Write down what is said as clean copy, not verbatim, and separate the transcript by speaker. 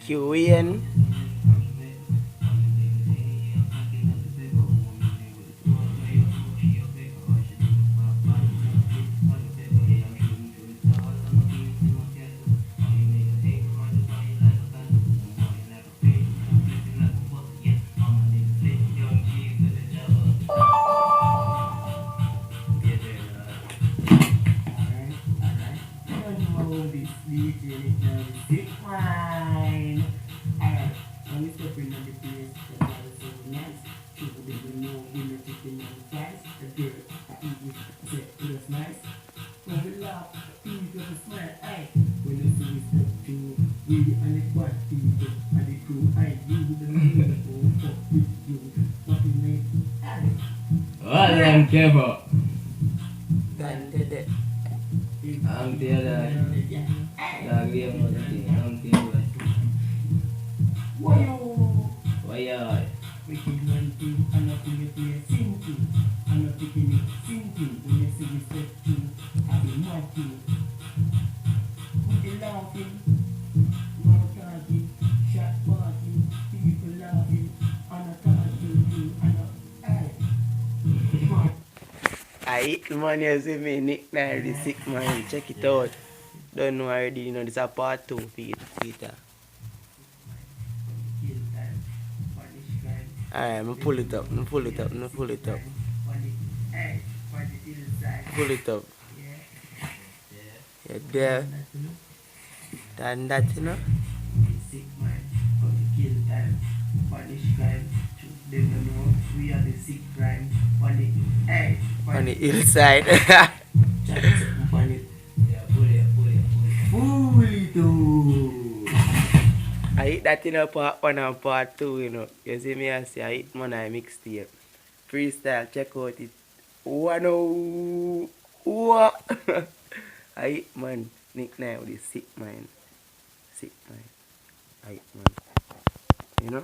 Speaker 1: QN.
Speaker 2: Yang kebo.
Speaker 1: Dan dede.
Speaker 2: Ang tiada lagi yang mau tadi. Ang tiada. Wayai.
Speaker 1: Aight man, you see me nickname the sick man. Check it out. Don't know already, you know, this a part 2 for Peter. Alright, I'm pull it up, I'm pull it up, I'm pull it up. Pull it up. Yeah, there. Done that, you know. On the hillside. I hit that in a part 1 and part 2, you know. You see me, I say I hit man I mixtape. Freestyle, check out it. One oh, what? I hit man, nickname with the sick man. Sick man. I hit man. You know?